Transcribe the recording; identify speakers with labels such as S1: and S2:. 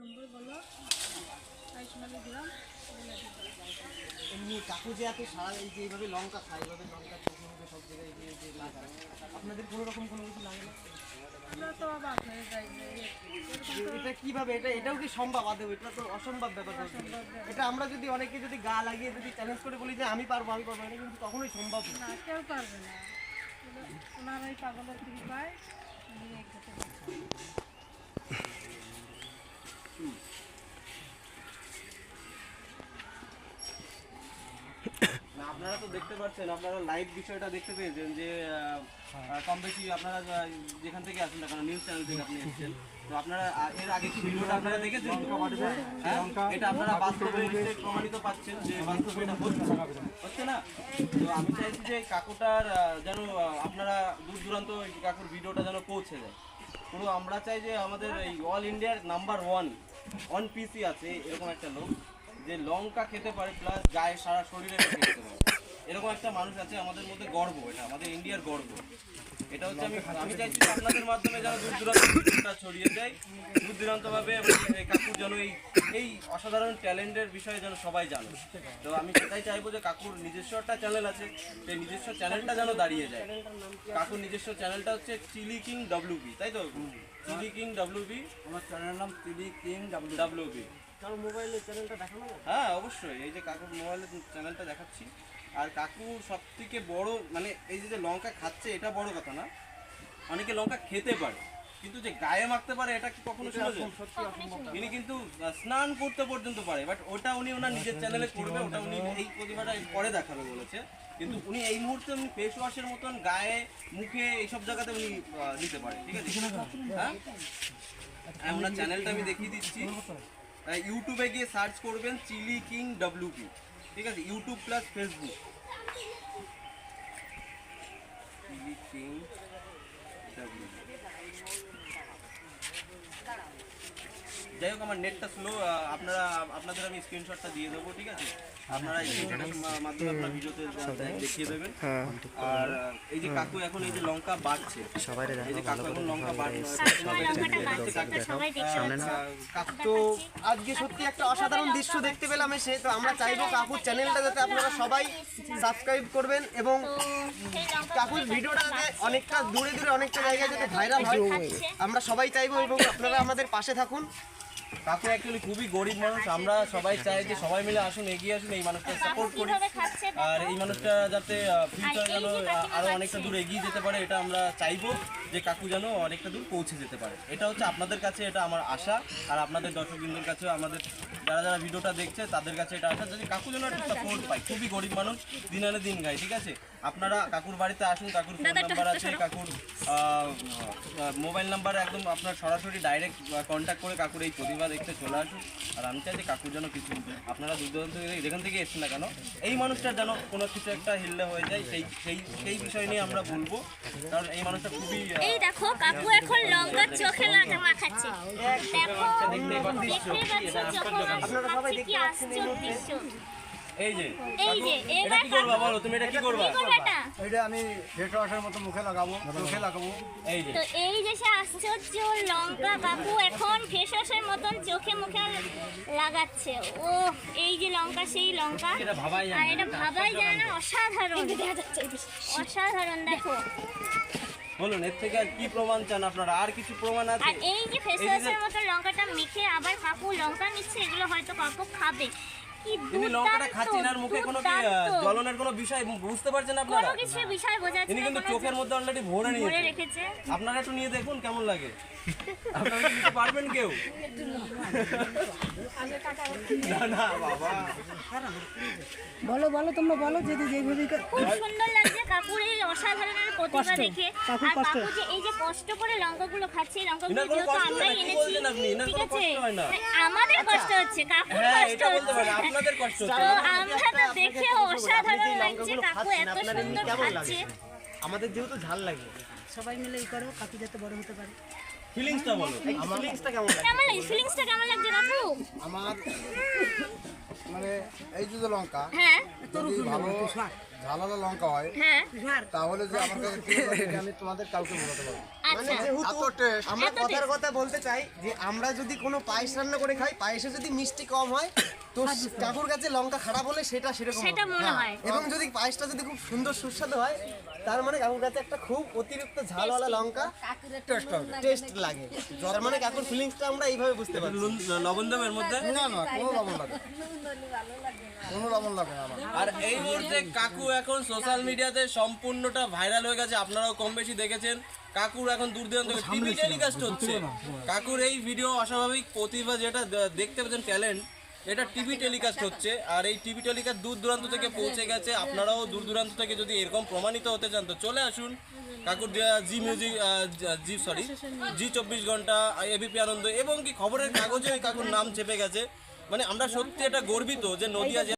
S1: নম্বর বলো 22 মাইল গ্রাম।
S2: এমনি কাকু যে এত সারা এই যে এইভাবে লঙ্কা খায়, এইভাবে লঙ্কা চোখে মুখে সব জায়গায় যে লাগায়, আপনাদের কোনো রকম কোনো কিছু লাগে না?
S1: আমরা তো অবাক হয়ে যাই যে
S2: এটা কিভাবে, এটাও কি সম্ভব আদৌ? এটা তো অসম্ভব ব্যাপার। এটা আমরা যদি অনেকে যদি গা লাগিয়ে যদি চ্যালেঞ্জ করে বলি যে আমি পারবো, এটা কিন্তু কখনোই সম্ভব না।
S1: না, কেউ পারবে না। ওনার ওই পাগলের কৃপায় উনি এই খেতে পারছেন।
S3: আপনারা তো দেখতে পাচ্ছেন, আপনারা লাইভ বিষয়টা দেখতে পেয়েছেন যে কম বেশি আপনারা যেখান থেকে আসেন না কারণ নিউজ চ্যানেল থেকে আপনি এসেছেন, তো আপনারা এর আগে কি ভিডিওটা আপনারা দেখেছেন? এটা আপনারা বাস্তবে প্রমাণিত পাচ্ছেন যে বাস্তবে এটা হচ্ছে না। তো আমি চাইছি যে কাকুটার যেন আপনারা দূর দূরান্ত কাকুর ভিডিওটা যেন পৌঁছে যায় পুরো। আমরা চাই যে আমাদের এই অল ইন্ডিয়ার নাম্বার ওয়ান পিসি আছে এরকম একটা লোক যে লঙ্কা খেতে পারে প্লাস গায়ে সারা শরীরে খেতে পারে, এরকম একটা মানুষ আছে আমাদের মধ্যে। গর্ব, এটা আমাদের ইন্ডিয়ার গর্ব। এটা হচ্ছে আমি চাইছি যে আপনাদের মাধ্যমে যেন দূর দূরান্ত ছড়িয়ে যায়, দূর দূরান্তভাবে কাকুর যেন এই অসাধারণ ট্যালেন্টের বিষয়ে যেন সবাই জানে। তো আমি সেটাই চাইবো যে কাকুর নিজস্ব একটা চ্যানেল আছে, সেই নিজস্ব চ্যানেলটা যেন দাঁড়িয়ে যায়। কাকুর নিজস্ব চ্যানেলটা হচ্ছে চিলি কিং WB, তাই তো? চিলি কিং WB,
S2: আমার চ্যানেলের নাম চিলি কিং
S3: WB।
S2: কারণ মোবাইলের চ্যানেলটা দেখানো না?
S3: হ্যাঁ অবশ্যই, এই যে কাকুর মোবাইলের চ্যানেলটা দেখাচ্ছি। আর কাকু সব থেকে বড় মানে এই যে লঙ্কা খাচ্ছে এটা বড় কথা না, অনেকে লঙ্কা খেতে পারে কিন্তু যে গায়ে মাখতে পারে এটা কি কখনো শুনেছেন? ইনি কিন্তু স্নান করতে পর্যন্ত পারে, বাট ওটা উনি ওনার নিজের চ্যানেলে করবে, ওটা উনি এই প্রতিভাটা পরে দেখাবে বলেছে। কিন্তু উনি এই মুহূর্তে উনি ফেস ওয়াশের মতন গায়ে মুখে এইসব জায়গাতে উনি নিতে পারে, ঠিক আছে? হ্যাঁ, ওনার চ্যানেলটা আমি দেখিয়ে দিচ্ছি। ইউটিউবে গিয়ে সার্চ করবেন চিলি কিং WB, ঠিক আছে? YouTube plus Facebook, chilli king WB। যাই হোক, আমার নেটটা স্লো, আপনাদের আমি স্ক্রিনশটটা দিয়ে দেবো, ঠিক আছে? আপনারা এই স্ক্রিনশটের মাধ্যমে আপনার ভিডিওতে দেখিয়ে দেবেন। আর এই যে কাকু এখন এই যে লঙ্কা বাড়ছে, এই যে কাকু এখন লঙ্কা
S2: তো আজকে সত্যি একটা অসাধারণ দৃশ্য দেখতে পেলাম এসে। তো আমরা চাইবো কাকুর চ্যানেলটা যাতে আপনারা সবাই সাবস্ক্রাইব করবেন এবং কাকুর ভিডিওটা যাতে অনেকটা দূরে দূরে অনেকটা জায়গায় যাতে ভাইরাল হয় আমরা সবাই চাইবো, এবং আপনারা আমাদের পাশে থাকুন।
S3: কাকু অ্যাকচুয়ালি খুবই গরিব মানুষ, আমরা সবাই চাই যে সবাই মিলে আসুন, এগিয়ে আসুন, এই মানুষটা সাপোর্ট করি। আর এই মানুষটা যাতে ফিউচারে যেন আরও অনেকটা দূর এগিয়ে যেতে পারে, এটা আমরা চাইবো যে কাকু যেন অনেকটা দূর পৌঁছে যেতে পারে। এটা হচ্ছে আপনাদের কাছে এটা আমার আশা, আর আপনাদের দর্শকবৃন্দের কাছেও, আমাদের যারা যারা ভিডিওটা দেখছে তাদের কাছে এটা আশা যদি কাকু যেন একটু সাপোর্ট পায়। খুবই গরিব মানুষ, দিন আনে দিন গায়, ঠিক আছে? আপনারা কাকুর বাড়িতে আসুন, কাকুর ফোন নাম্বার আছে, কাকুর মোবাইল নাম্বার, একদম আপনার সরাসরি ডাইরেক্ট কন্ট্যাক্ট করে কাকুর এই প্রতিভা দেখতে চলে আসুন। আর আমি চাই যে কাকুর যেন কিছু, আপনারা দূর দূরান্ত যেখান থেকে এসছেন না কেন, এই মানুষটার যেন কোনো কিছু একটা হিললে হয়ে যায়, সেই বিষয় নিয়ে আমরা বলবো। কারণ এই মানুষটা খুবই,
S4: এই দেখো কাকু এখন লঙ্কা চোখে মাখাচ্ছে, দেখো দেখতেই পাচ্ছ
S2: আপনারা সবাই দেখতে পাচ্ছেন এই মুহূর্তে।
S3: এই যে এটা
S4: এবার
S3: কি করবা বলো, তুমি এটা কি করবা?
S2: এটা আমি ফেস ওয়াশের মতো মুখে লাগাবো, চোখে লাগাবো।
S3: এই যে
S4: তো এই যে সে আশ্চর্য লঙ্কা কাকু এখন ফেস ওয়াশের মতন চোখে মুখে লাগাচ্ছে। ও এই যে লঙ্কা, সেই লঙ্কা,
S3: এটা ভাবাই যায়
S4: আর
S3: না।
S4: এটা ভাবাই যায় না। অসাধারণ, অসাধারণ। দেখো
S3: বলুন, এর থেকে আর কি প্রমাণ চান আপনারা? আর কিছু প্রমাণ আছে?
S4: আর এই যে ফেস ওয়াশের মতো লঙ্কাটা মেখে আবার কাকু লঙ্কা নিচ্ছে, এগুলো হয়তো কাকু খাবে। কি
S3: তিনি লঙ্কাটা খাচ্ছেন আর মুখে কোনো কি জ্বলনের কোনো বিষয় বুঝতে পারছেন আপনারা?
S4: কোনো কিছু বিষয় বোঝা যাচ্ছে
S3: তিনি
S4: না,
S3: কিন্তু চোখের মধ্যে অলরেডি ভরে নিয়েছে,
S4: রেখেছে।
S3: আপনারা একটু নিয়ে দেখুন কেমন লাগে। আপনারা কি নিতে পারবেন কেউ? না না বাবা,
S1: বলো বলো তোমরা বলো, যদি যেভাবে
S4: খুব সুন্দর লাগছে কাকুর এই অসাধারণ প্রতিভা দেখে। আর কাকু যে এই যে কষ্ট করে লঙ্কাগুলো খাচ্ছে, এই লঙ্কাগুলো যেহেতু আমরাই এনেছি, ঠিক আছে? আমাদের কষ্ট হচ্ছে, কাকুর কষ্ট হচ্ছে,
S3: আপনাদের কষ্ট
S4: তো আমরা তো দেখে অসাধারণ লাগছে। কাকু এত সুন্দর খাচ্ছে।
S2: আমাদের যেহেতু ঝাল লাগে,
S1: সবাই মিলে এই করো, কাকু যাতে বড় হতে পারে।
S3: ফিলিংসটা বলো,
S2: ফিলিংসটা কেমন লাগে?
S4: কেমন লাগে? ফিলিংসটা কেমন লাগছে কাকু?
S5: আমার মানে এই যে লঙ্কা,
S4: হ্যাঁ
S5: যদি ভালো ঝালালো লঙ্কা হয়
S4: হ্যাঁ,
S5: তাহলে যে আমার কাছে আমি তোমাদের কাউকে বোঝাতে পারবো।
S2: মানে
S4: আচ্ছা
S2: যেহেতু
S5: এত taste।
S2: আমরা
S4: এত
S2: কথার
S4: taste।
S2: কথা বলতে চাই যে আমরা যদি কোনো পায়েস রান্না করে খাই পায়েসে যদি মিষ্টি কম হয় তো কাকুর কাছে লঙ্কা খারাপ হলে সেটা সেরকম
S4: সেটা
S2: হবে।
S4: মনে হয়
S2: এবং যদি পায়েসটা যদি খুব সুন্দর সুস্বাদু হয় তার মানে কাকুর কাছে একটা খুব অতিরিক্ত ঝালওয়ালা লঙ্কা টেস্ট লাগে তার মানে কাকুর ফিলিংসটা আমরা এইভাবে বুঝতে পারি।
S3: লবণ দেব এর মধ্যে।
S5: না না কোনো লবণ লাগে না। কোনো লবণ লাগে না আমার।
S3: আর এই মুহূর্তে কাকু এখন সোশ্যাল মিডিয়াতে সম্পূর্ণটা ভাইরাল হয়ে গেছে, আপনারাও কম বেশি দেখেছেন। কাকুর এখন দূর দূরান্ত টিভি টেলিকাস্ট হচ্ছে। কাকুর এই ভিডিও অস্বাভাবিক প্রতিভা যেটা দেখতে পাচ্ছেন ট্যালেন্ট, এটা টিভি টেলিকাস্ট হচ্ছে। আর এই টিভি টেলিকাস্ট দূর দূরান্ত থেকে পৌঁছে গেছে। আপনারাও দূর দূরান্ত থেকে যদি এরকম প্রমাণিত হতে চান তো চলে আসুন কাকুর জি মিউজিক জি 24 ঘন্টা, এবিপি আনন্দ এবং কি খবরের কাগজে ওই কাকুর নাম চেপে গেছে। মানে আমরা সত্যি এটা গর্বিত যে নদিয়া